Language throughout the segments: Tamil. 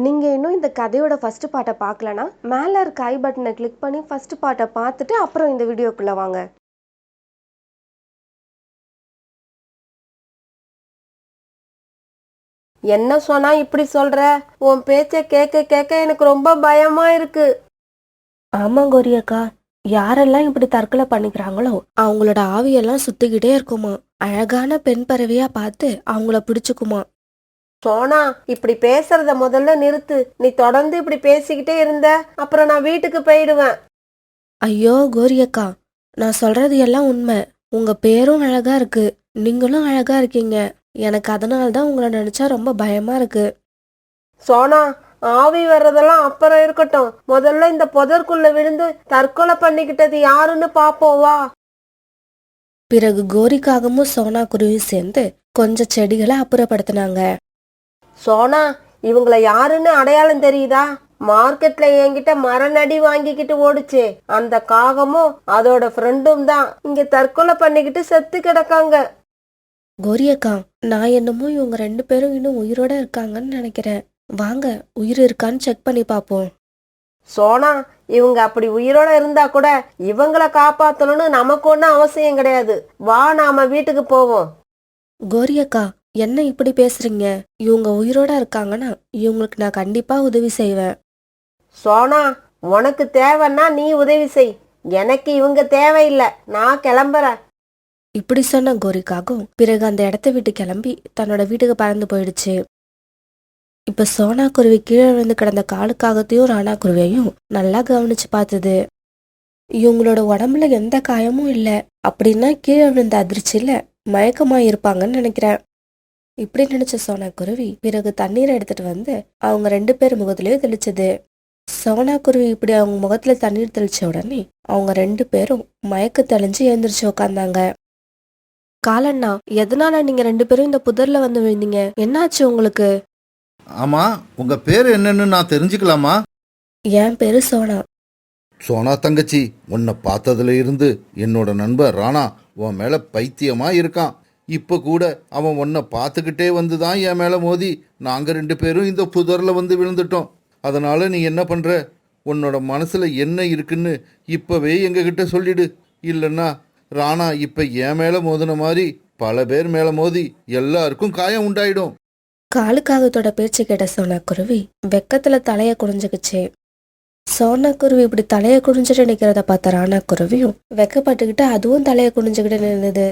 நீங்க இன்னும் இந்த கதையோட ஃபர்ஸ்ட் பார்ட்ட பார்க்கலனா, மேல இருக்க ஐ பட்டனை கிளிக் பண்ணி ஃபர்ஸ்ட் பார்ட்ட பார்த்துட்டு அப்புறம் இந்த வீடியோக்குள்ள வாங்க. என்ன சொன்னா இப்படி சொல்ற? உன் பேச்ச கேட்க கேட்க எனக்கு ரொம்ப பயமா இருக்கு. ஆமா கோரி அக்கா, யாரெல்லாம் இப்படி தற்கொலை பண்ணிக்கிறாங்களோ அவங்களோட ஆவியெல்லாம் சுத்திக்கிட்டே இருக்குமா. அழகான பெண் பறவையா பார்த்து அவங்கள பிடிச்சுக்குமா. சோனா, இப்படி பேசுறத முதல்ல நிறுத்து. நீ தொடர்ந்து இப்படி பேசிக்கிட்டே இருந்த அப்புறம் நான் வீட்டுக்கு போயிடுவேன். ஐயோ கோரி அக்கா, நான் சொல்றது எல்லாம் உண்மை. உங்க பேரும் அழகா இருக்கு, நீங்களும் அழகா இருக்கீங்க. எனக்கு அதனால்தான் உங்களை நினைச்சா ரொம்ப பயமா இருக்கு. சோனா, ஆவி வர்றதெல்லாம் அப்புறம் இருக்கட்டும். முதல்ல இந்த புதற்குள்ள விழுந்து தற்கொலை பண்ணிக்கிட்டது யாருன்னு பாப்போம் வா. பிறகு கோரிக்காகவும் சோனா குருவியும் சேர்ந்து கொஞ்சம் செடிகளை அப்புறப்படுத்தினாங்க. சோனா, இவங்கள யாருன்னு அடையாளம் தெரியுதா? மார்க்கெட்ல என்கிட்ட மரநடி வாங்கிக்கிட்டு ஓடுச்சே அந்த காகமும் அதோட ஃப்ரெண்டும் தான் இங்க தற்கொலை பண்ணிக்கிட்டு செத்து கிடக்காங்க. கோரியக்கா, நான் என்னமோ இவங்க 2 பேரும் இன்னும் உயிரோட இருக்காங்கன்னு நினைக்கிறேன். வாங்க, உயிர் இருக்கான்னு செக் பண்ணி பாப்போம். சோனா, இவங்க அப்படி உயிரோட இருந்தா கூட இவங்கள காப்பாத்தணும்னு நமக்கு ஒன்னும் அவசியம் கிடையாது. வா, நாம வீட்டுக்கு போவோம். கோரியக்கா, என்ன இப்படி பேசுறீங்க? இவங்க உயிரோட இருக்காங்கன்னா இவங்களுக்கு நான் கண்டிப்பா உதவி செய்வேன். சோனா, உனக்கு தேவைன்னா நீ உதவி செய். எனக்கு இவங்க தேவையில்லை. நான் கிளம்புறேன். இப்படி சொன்ன கோரிக்காகும் பிறகு அந்த இடத்த விட்டு கிளம்பி தன்னோட வீட்டுக்கு பறந்து போயிடுச்சு. இப்ப சோனா குருவி கீழே விழுந்து கிடந்த காலுக்காகத்தையும் ராணா குருவியையும் நல்லா கவனிச்சு பார்த்தது. இவங்களோட உடம்புல எந்த காயமும் இல்லை. அப்படின்னா கீழே விழுந்த அதிர்ச்சியில மயக்கமா இருப்பாங்கன்னு நினைக்கிறேன். இப்படி நினைச்ச சோனா குருவி பிறகு தண்ணீரை எடுத்துட்டு வந்து அவங்க 2 பேர் முகத்திலயும் தெளிச்சது. சோனா குருவி இப்படி அவங்க முகத்துல தண்ணீர் தெளிச்ச உடனே அவங்க 2 பேரும் மயக்க தெளிஞ்சு எழுந்திரிச்சு உட்காந்தாங்க. காலண்ணா, எதனால நீங்க 2 பேரும் இந்த புதர்ல வந்து விழுந்தீங்க? என்னாச்சு உங்களுக்கு? ஆமா, உங்க பேர் என்னன்னு நான் தெரிஞ்சுக்கலாமா? என் பேரு சோனா. சோனா தங்கச்சி, உன்னை பார்த்ததுல இருந்து என்னோட நண்பர் ராணா உன் மேல பைத்தியமா இருக்கான். இப்ப கூட அவன் உன்னை பார்த்துக்கிட்டே வந்துதான் என் மேல மோதி நாங்க 2 பேரும் இந்த புதர்ல வந்து விழுந்துட்டோம். அதனால நீ என்ன பண்ற? உன்னோட மனசுல என்ன இருக்குன்னு இப்பவே எங்ககிட்ட சொல்லிடு. இல்லைன்னா ராணா இப்ப என் மேல மோதின மாதிரி பல பேர் மேல மோதி எல்லாருக்கும் காயம் உண்டாயிடும். காலுக்காகத்தோட பேச்சு கேட்ட சோனா குருவி வெக்கத்துல தலைய குனிஞ்சுக்குச்சு. சோனா குருவி இப்படி தலைய குனிஞ்சுட்டு நிக்கிறத பார்த்த ராணா குருவியும் வெக்கப்பட்டுக்கிட்டு அதுவும் தலைய குனிஞ்சுக்கிட்டு நின்னுது.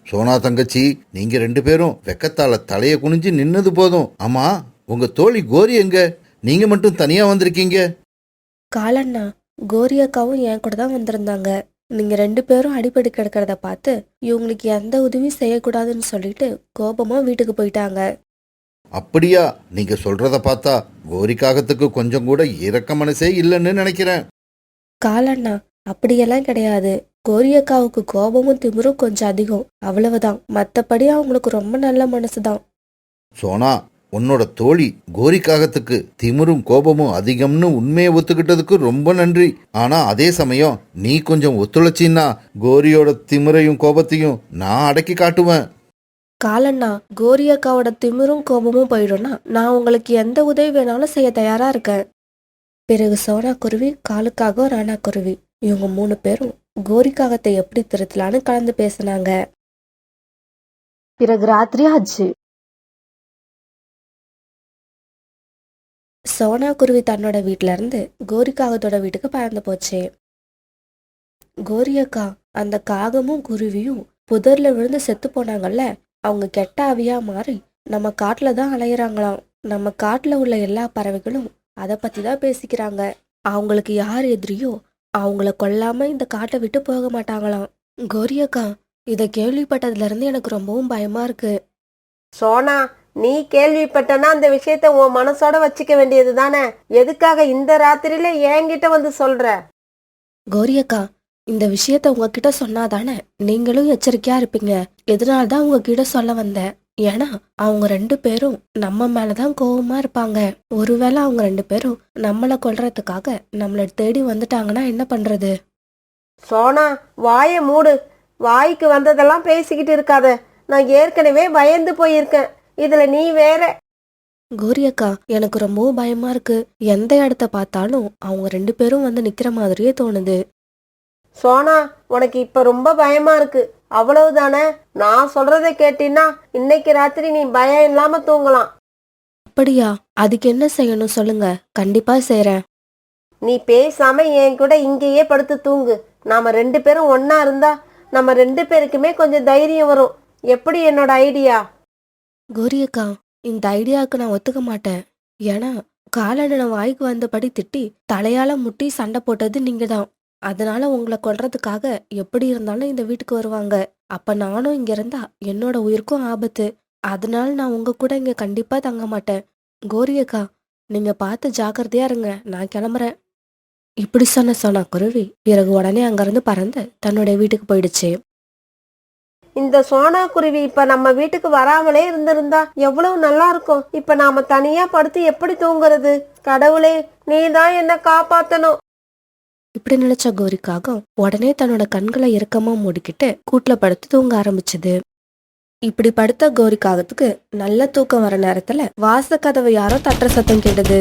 சோனா தங்கச்சி, நீங்க 2 பேரும் வெக்கத்தால தலைய குனிஞ்சு நின்னது போதும். ஆமா, உங்க தோழி கோரி எங்க? நீங்க மட்டும் தனியா வந்திருக்கீங்க. காலண்ணா, கோரி அக்காவும் என் கூட தான் வந்திருந்தாங்க. நீங்க 2 பேரும் அடிபட்டு கிடக்கிறத பார்த்து இவங்களுக்கு எந்த உதவியும் செய்யக்கூடாதுன்னு சொல்லிட்டு கோபமா வீட்டுக்கு போயிட்டாங்க. அப்படியா? நீங்க சொல்றத பார்த்தா கோரிக்காகத்துக்கு கொஞ்சம் கூட இரக்க மனசே இல்லைன்னு நினைக்கிறேன். காலண்ணா, அப்படியெல்லாம் கிடையாது. கோரி அக்காவுக்கு கோபமும் திமிரும் கொஞ்சம் அதிகம், அவ்வளவுதான். மத்தபடி அவங்களுக்கு ரொம்ப நல்ல மனசுதான். சோனா, உன்னோட தோழி கோரிக்காகத்துக்கு திமிரும் கோபமும் அதிகம்னு உண்மையை ஒத்துக்கிட்டதுக்கு ரொம்ப நன்றி. ஆனா அதே சமயம் நீ கொஞ்சம் ஒத்துழைச்சின்னா கோரியோட திமிரையும் கோபத்தையும் நான் அடக்கி காட்டுவேன். காலண்ணா, கோரி அக்காவோட திமிரும் கோபமும் போயிடும்னா நான் உங்களுக்கு எந்த உதவி வேணாலும் செய்ய தயாரா இருக்கேன். பிறகு சோனா குருவி, காலுக்காக, ராணா குருவி இவங்க 3 பேரும் கோரிக்காகத்தை எப்படி திருத்தலான்னு கலந்து பேசினாங்க. பிறகு ராத்திரி ஆச்சு. சோனா குருவி தன்னோட வீட்டுல இருந்து கோரிக்காகத்தோட வீட்டுக்கு பறந்து போச்சு. கோரி அக்கா, அந்த காகமும் குருவியும் புதர்ல விழுந்து செத்து போனாங்கல்ல, அவங்க கெட்ட ஆவியா மாறி நம்ம காட்டுல தான் அலையிறாங்களாம். நம்ம காட்டுல உள்ள எல்லா பறவைகளும் அதை பத்தி தான் பேசிக்கிறாங்க. அவங்களுக்கு யார் எதிரியோ அவங்கள கொல்லாம இந்த காட்டை விட்டு போக மாட்டாங்களாம். கோரி அக்கா, இதை கேள்விப்பட்டதுல இருந்து எனக்கு ரொம்பவும் பயமா இருக்கு. சோனா, நீ கேள்விப்பட்டனா அந்த விஷயத்த உன் மனசோட வச்சுக்க வேண்டியது தானே? எதுக்காக இந்த ராத்திரியில என்கிட்ட வந்து சொல்ற? கோரி அக்கா, இந்த விஷயத்த உங்ககிட்ட சொன்னாதானே நீங்களும் எச்சரிக்கையா இருப்பீங்க. எதனால்தான் உங்ககிட்ட சொல்ல வந்தேன். ஏன்னா அவங்க 2 பேரும் நம்ம மேலதான் கோபமா இருப்பாங்க. ஒருவேளை அவங்க 2 பேரும் நம்மளை கொல்றதுக்காக நம்மளை தேடி வந்துட்டாங்கன்னா என்ன பண்றது? சோனா, வாயை மூடு. வாய்க்கு வந்ததெல்லாம் பேசிக்கிட்டு இருக்காத. நான் ஏற்கனவே பயந்து போயிருக்கேன். இதுல நீ வேற. கோரி அக்கா, எனக்கு ரொம்பவும் பயமா இருக்கு. எந்த இடத்த பார்த்தாலும் அவங்க 2 பேரும் வந்து நிக்கிற மாதிரியே தோணுது. சோனா, உனக்கு இப்ப ரொம்ப பயமா இருக்கு, அவ்வளவுதானே? நான் சொல்றதை கேட்டினா இன்னைக்கு ராத்திரி நீ பயம் இல்லாம தூங்கலாம். அப்படியா? அதுக்கு என்ன செய்யணும் சொல்லுங்க, கண்டிப்பா செய்றேன். நீ பேசாம என் கூட இங்கேயே படுத்து தூங்கு. நாம 2 பேரும் ஒன்னா இருந்தா நம்ம 2 பேருக்குமே கொஞ்சம் தைரியம் வரும். எப்படி என்னோட ஐடியா? கோரி அக்கா, இந்த ஐடியாவுக்கு நான் ஒத்துக்க மாட்டேன். ஏன்னா காலண்ணனை வாய்க்கு வந்தபடி திட்டி தலையால முட்டி சண்டை போட்டது நீங்க தான். அதனால உங்களை கொல்றதுக்காக எப்படி இருந்தாலும் இந்த வீட்டுக்கு வருவாங்க. அப்ப நானும் இங்க இருந்தா என்னோட உயிருக்கும் ஆபத்து. அதனால நான் உங்க கூட இங்க கண்டிப்பா தங்க மாட்டேன். கோரி அக்கா, நீங்க பார்த்து ஜாக்கிரதையா இருங்க, நான் கிளம்புறேன். இப்படி சொன்ன சோனா குருவி பிறகு உடனே அங்கிருந்து பறந்து தன்னுடைய வீட்டுக்கு போயிடுச்சு. இந்த சோனா குருவி இப்ப நம்ம வீட்டுக்கு வராமலே இருந்திருந்தா எவ்வளவு நல்லா இருக்கும். இப்ப நாம தனியா படுத்து எப்படி தூங்குறது? கடவுளே, நீ தான் என்ன காப்பாத்தணும். இப்படி நினைச்ச கோரிக்காகம் உடனே தன்னோட கண்களை இறுக்கமா மூடிக்கிட்டு கூட்டுல படுத்து தூங்க ஆரம்பிச்சது. இப்படி படுத்த கோரிக்காகத்துக்கு நல்ல தூக்கம் வர நேரத்துல வாசக்கதவை யாரோ தட்டுற சத்தம் கேட்டது.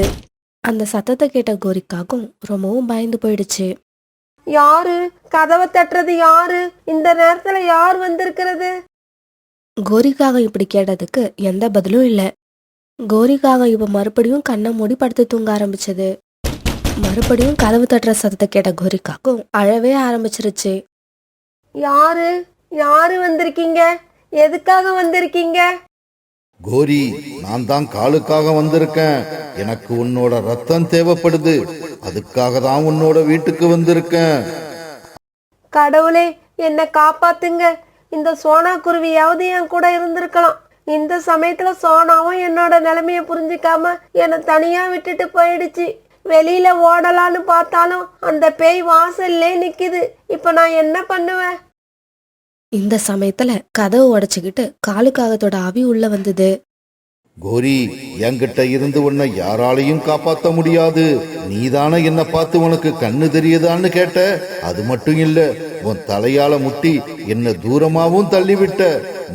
அந்த சத்தத்தை கேட்ட கோரிக்காகும் ரொம்பவும் பயந்து போயிடுச்சு. யாரு கதவை தட்டுறது? யாரு இந்த நேரத்துல யார் வந்திருக்கிறது? கோரிக்காகம் இப்படி கேட்டதுக்கு எந்த பதிலும் இல்ல. கோரிக்காகம் இப்ப மறுபடியும் கண்ணை மூடி படுத்து தூங்க ஆரம்பிச்சது. மறுபடியும் கதவு தட்டுற சத்தத்தை கேட்ட கோரிக்காகும் அழவே ஆரம்பிச்சிருச்சு. யாரு யாரு வந்திருக்கீங்க? எதுக்காக வந்திருக்கீங்க? கோரி, நான் தான் காலுக்காக வந்திருக்கேன். எனக்கு உன்னோட ரத்தம் தேவைப்படுது. அதுக்காக தான் உன்னோட வீட்டுக்கு வந்திருக்கேன். கடவுளே, என்ன காப்பாத்துங்க. இந்த சோனா குருவியாவது என் கூட இருந்திருக்கலாம். இந்த சமயத்துல சோனாவும் என்னோட நிலைமைய புரிஞ்சுக்காம என்னை தனியா விட்டுட்டு போயிடுச்சு. வெளியில ஓடலான்னு பார்த்தாலும் அந்த பேய் வாசல்லே நிக்குது. இப்ப நான் என்ன பண்ணுவேன்? இந்த சமயத்துல கதவு உடைச்சுக்கிட்டு காலுக்காகத்தோட ஆவி உள்ள வந்தது. கோரி, என்கிட்ட இருந்து உன்னை யாராலையும் காப்பாத்த முடியாது. நீதானே என்ன பார்த்து உனக்கு கண்ணு தெரியுதான்னு கேட்ட. அது மட்டும் இல்ல, உன் தலையால முட்டி என்ன தூரமாவும் தள்ளிவிட்ட.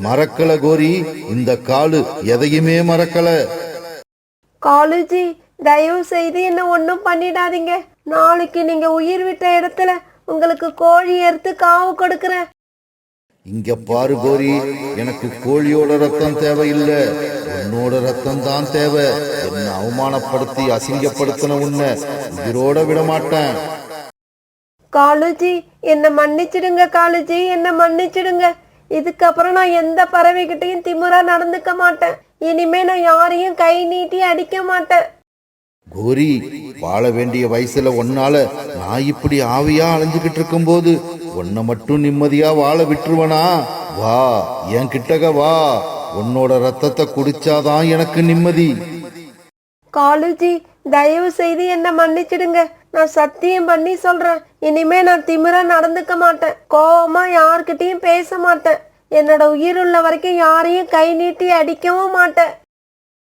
மறக்கல கோரி, இந்த காலு எதையுமே மறக்கல. காலுஜி, தயவு செய்து என்ன ஒன்றும் பண்ணிடாதீங்க. நாளைக்கு நீங்க உயிர் விட்ட இடத்துல உங்களுக்கு கோழி எடுத்து காவு கொடுக்கறேன். இங்க பாரு கோரி, எனக்கு கோழியோட ரத்தம் தேவையில்லை, உன்னோட ரத்தம் தான் தேவை. என்ன அவமானப்படுத்தி அசிங்கப்படுத்தின உன்னை உயிரோட விட மாட்டேன். காலுஜி, என்ன மன்னிச்சிடுங்க. காலுஜி, என்ன மன்னிச்சிடுங்க. இதுக்கப்புறம் நான் எந்த பறவைகிட்டையும் திமிரா நடந்துக்க மாட்டேன். இனிமே நான் யாரையும் கை நீட்டி அடிக்க மாட்டேன். கோரி, வாழ வேண்டிய வயசுல ஒன்னால நான் இப்படி ஆவியா அலைஞ்சுகிட்டு இருக்கும் போது உன்னை மட்டும் நிம்மதியா வாழ விட்டுருவனா? வா, என் கிட்டக வா. உன்னோட ரத்தத்தை குடிச்சாதான் எனக்கு நிம்மதி. காலுஜி, தயவு செய்து என்ன மன்னிச்சிடுங்க. நான் சத்தியம் பண்ணி சொல்றேன், இனிமே நான் திமிரா நடந்துக்க மாட்டேன். கோவமா யார்கிட்டயும் பேச மாட்டேன். என்னோட உயிர் உள்ள வரைக்கும் யாரையும் கை நீட்டி அடிக்கவும் மாட்டேன்.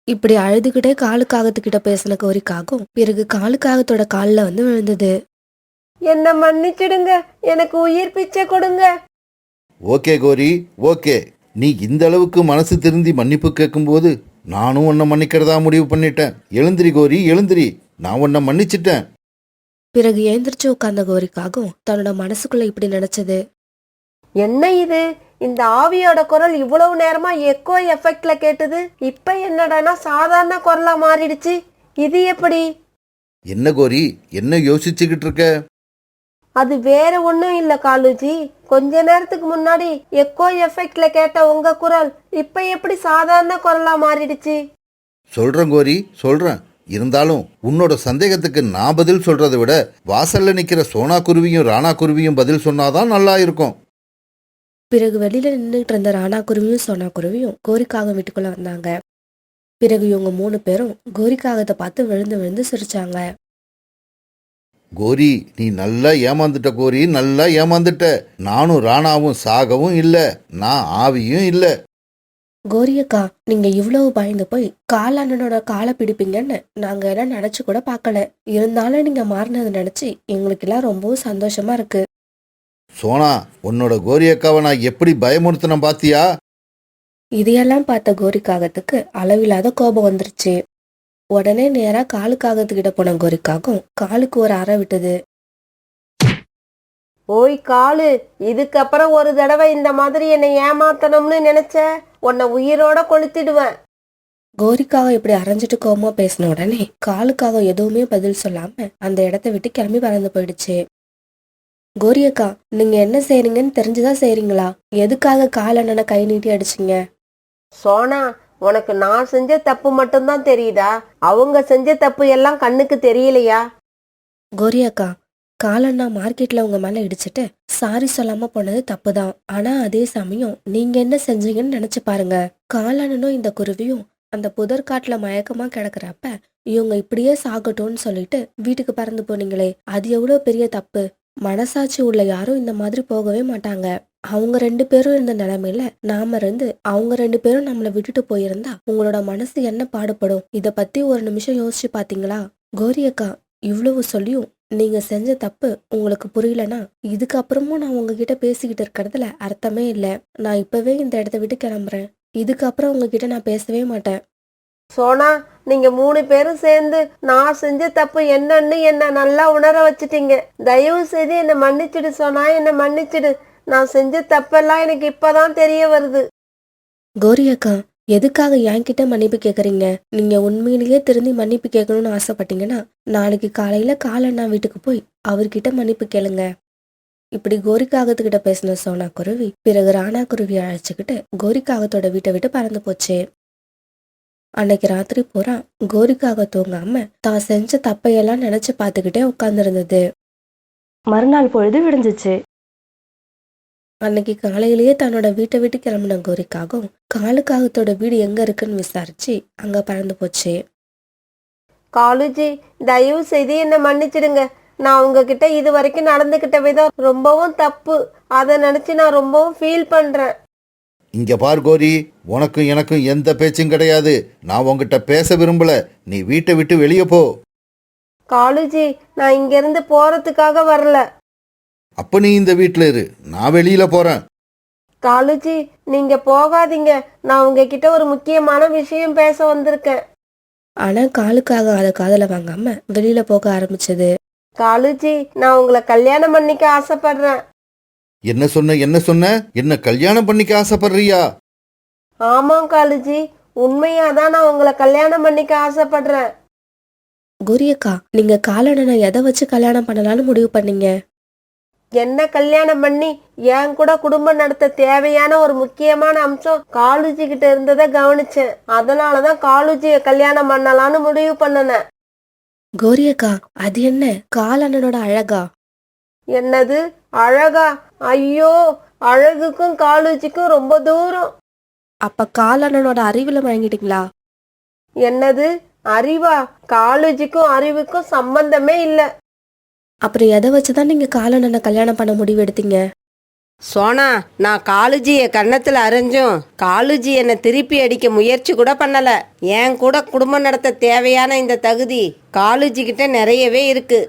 இப்படி அழுதுகிட்டே காலுக்காகத்துக்கிட்ட பேசின கோரிக்காகும் பிறகு காலுக்காகத்தோட காலில் வந்து விழுந்தது. என்ன மன்னிச்சிடுங்க, எனக்கு உயிர் பிச்சை கொடுங்க. ஓகே கோரி, ஓகே. நீ இந்த அளவுக்கு மனசு திருந்தி மன்னிப்பு கேட்கும்போது நானும் உன்னை மன்னிக்கிறதா முடிவு பண்ணிட்டேன். எழுந்திரி கோரி, எழுந்திரி. நான் உன்னை மன்னிச்சிட்டேன். பிறகு ஏந்திரிச்சு உட்கார்ந்த கோரிக்காகும் தன்னோட மனசுக்குள்ள இப்படி நினைச்சது. என்ன இது? இந்த ஆவியோட குரல் இவ்வளவு நேரமா எக்கோ எஃபெக்ட்ல கேட்டது. இப்ப என்னடானா சாதாரண குரலா மாறிடுச்சு. இது எப்படி? என்ன கோரி, என்ன யோசிச்சுக்கிட்டு இருக்க? அது வேற ஒண்ணும் இல்ல காலுஜி. கொஞ்ச நேரத்துக்கு முன்னாடி எக்கோ எஃபெக்ட்ல கேட்ட உங்க குரல் இப்ப எப்படி சாதாரண குரலா மாறிடுச்சு? சொல்றேன் கோரி, சொல்றேன். இருந்தாலும் உன்னோட சந்தேகத்துக்கு நான் பதில் சொல்றதை விட வாசல்ல நிக்கிற சோனா குருவியும் ராணா குருவியும் பதில் சொன்னாதான் நல்லா இருக்கும். பிறகு வெளியில நின்றுட்டு இருந்த ராணா குருவியும் சோனா குருவியும் கோரிக்காகம் வீட்டுக்குள்ள வந்தாங்க. பிறகு இவங்க 3 பேரும் கோரிக்காகத்தை பார்த்து விழுந்து விழுந்து சிரிச்சாங்க. கோரி, நீ நல்லா ஏமாந்துட்ட கோரி, நல்லா ஏமாந்துட்ட. நானும் ராணாவும் சாகவும் இல்ல, நான் ஆவியும் இல்ல. கோரியக்கா, நீங்க இவ்வளவு பயந்து போய் காலண்ணனோட காலை பிடிப்பீங்கன்னு நாங்க எல்லாம் நினைச்சு கூட பார்க்கல. இருந்தாலும் நீங்க மாறினதை நினைச்சு எங்களுக்கு எல்லாம் ரொம்பவும் சந்தோஷமா இருக்கு. சோனா, உன்னோட கோரி அக்காவை நான் எப்படி பயமுறுத்தின பாத்தியா? இதையெல்லாம் பார்த்த கோரிக்காகத்துக்கு அளவில்லாத கோபம் வந்துருச்சு. உடனே நேரா காலுக்காகத்துக்கிட்ட போன கோரிக்காகும் காலுக்கு ஒரு அறை விட்டது. ஓய் காலு, இதுக்கப்புறம் ஒரு தடவை இந்த மாதிரி என்னை ஏமாத்தணும்னு நினைச்ச உன்னை உயிரோட கொளுத்திடுவேன். கோரிக்காக இப்படி அரைஞ்சிட்டு கோவமா பேசின உடனே காலுக்காக எதுவுமே பதில் சொல்லாம அந்த இடத்த விட்டு கிளம்பி பறந்து போயிடுச்சு. கோரி அக்கா, நீங்க என்ன செய்றீங்கன்னு தெரிஞ்சுதான் செய்றீங்களா? எதுக்காக காலண்ணனை கை நீட்டி அடிச்சீங்க? சோனா, உனக்கு நான் செஞ்ச தப்பு மட்டும்தான் தெரியுதா? அவங்க செஞ்ச தப்பு எல்லாம் கண்ணுக்கு தெரியலையா? கோரி அக்கா, காலண்ணா மார்க்கெட்ல உங்க மேல இடிச்சிட்டு சாரி சொல்லாம போனது தப்புதான். ஆனா அதே சமயம் நீங்க என்ன செஞ்சீங்கன்னு நினைச்சு பாருங்க. காலண்ணனும் இந்த குருவியும் அந்த புதற்காட்டுல மயக்கமா கிடக்குறப்ப இவங்க இப்படியே சாகட்டும்னு சொல்லிட்டு வீட்டுக்கு பறந்து போனீங்களே, அது எவ்வளவு பெரிய தப்பு. மனசாட்சி உள்ள யாரும் இந்த மாதிரி போகவே மாட்டாங்க. அவங்க 2 பேரும் இருந்த நிலைமையில நாம இருந்து அவங்க 2 பேரும் நம்மளை விட்டுட்டு போயிருந்தா உங்களோட மனசு என்ன பாடுபடும்? இத பத்தி ஒரு நிமிஷம் யோசிச்சு பாத்தீங்களா? கோரி அக்கா, இவ்வளவு சொல்லியும் நீங்க செஞ்ச தப்பு உங்களுக்கு புரியலனா இதுக்கப்புறமும் நான் உங்ககிட்ட பேசிக்கிட்டு இருக்கிறதுல அர்த்தமே இல்ல. நான் இப்பவே இந்த இடத்த விட்டு கிளம்புறேன். இதுக்கப்புறம் உங்ககிட்ட நான் பேசவே மாட்டேன். சோனா, நீங்க 3 பேரும் சேர்ந்து நான் செஞ்ச தப்பு என்னன்னு என்ன நல்லா உணர வச்சுட்டீங்க. தயவு செய்து என்னை மன்னிச்சிடு சோனா, என்னை மன்னிச்சிடு. நான் செஞ்ச தப்பெல்லாம் எனக்கு இப்பதான் தெரிய வருது. கோரி அக்கா, எதுக்காக என்கிட்ட மன்னிப்பு கேக்குறீங்க? நீங்க உண்மையிலேயே திருந்தி மன்னிப்பு கேட்கணும்னு ஆசைப்பட்டீங்கன்னா நாளைக்கு காலையில காலண்ணா வீட்டுக்கு போய் அவர்கிட்ட மன்னிப்பு கேளுங்க. இப்படி கோரிக்காகத்துக்கிட்ட பேசின சோனா குருவி பிறகு ராணா குருவியை அழைச்சுக்கிட்டு கோரிக்காகத்தோட வீட்டை விட்டு பறந்து போச்சு. அன்னைக்கு ராத்திரி பூரா கோரிக்காக தூங்காம தான் செஞ்ச தப்பையெல்லாம் நினைச்சு பார்த்துக்கிட்டே உட்கார்ந்துருந்தது. மறுநாள் பொழுது விடிஞ்சிச்சு. அன்னைக்கு காலையிலேயே தன்னோட வீட்டை விட்டு கிளம்பின கோரிக்காகவும் காலுக்காகத்தோட வீடு எங்க இருக்குன்னு விசாரிச்சு அங்க பறந்து போச்சு. காலுஜி, தயவு செய்து என்னை மன்னிச்சிடுங்க. நான் உங்ககிட்ட இது வரைக்கும் நடந்துகிட்ட விதம் ரொம்பவும் தப்பு. அதை நினைச்சு நான் ரொம்பவும் ஃபீல் பண்றேன். இங்க பார் கோரி, உனக்கும் எனக்கும் எந்த பேச்சும் கிடையாது. நான் உன்கிட்ட பேச விரும்பல. நீ வீட்டை விட்டு வெளியே போ. காலுஜி, நான் இங்க இருந்து போறதுக்காக வரல. அப்ப நீ இந்த வீட்டுல இரு, நான் வெளியில போறேன். காலுஜி, நீங்க போகாதீங்க. நான் உங்ககிட்ட ஒரு முக்கியமான விஷயம் பேச வந்திருக்கேன். ஆனா காலுக்காக அதை காதுல வாங்காம வெளியில போக ஆரம்பிச்சது. காலுஜி, நான் உங்களை கல்யாணம் பண்ணிக்க ஆசைப்படுறேன். என்ன சொன்ன என்ன கல்யாணம் பண்ணிக்க ஆசைப்படுறியா? ஆமாம் காலுஜி, உண்மையாதான் நான் உங்களை கல்யாணம் பண்ணிக்க ஆசைப்படுறேன். கோரியக்கா, நீங்க காலண்ணனை எதை வச்சு கல்யாணம் பண்ணலாம்னு முடிவு பண்ணீங்க? என்ன கல்யாணம் பண்ணி என் கூட குடும்பம் நடத்த தேவையான ஒரு முக்கியமான அம்சம் காலுஜி கிட்ட இருந்ததை கவனிச்சேன். அதனாலதான் காலுஜிய கல்யாணம் பண்ணலான்னு முடிவு பண்ணனேன். கோரியக்கா, அது என்ன காலண்ணனோட அழகா? என்னது அழகா? ஐயோ, அழகுக்கும் காலுஜிக்கும் ரொம்ப தூரம். அப்ப காலண்ணனோட அறிவுல மயங்கிட்டீங்களா? என்னது அறிவா? காலுஜிக்கும் அறிவுக்கும் சம்பந்தமே இல்ல. அப்புறம் எதை வச்சுதான் நீங்க காலண்ணனை கல்யாணம் பண்ண முடிவு எடுத்தீங்க? சோனா, நான் காலுஜியை கன்னத்துல அரைஞ்சும் காலுஜி என்னை திருப்பி அடிக்க முயற்சி கூட பண்ணல. என் கூட குடும்பம் நடத்த தேவையான இந்த தகுதி காலுஜி கிட்ட நிறையவே இருக்கு.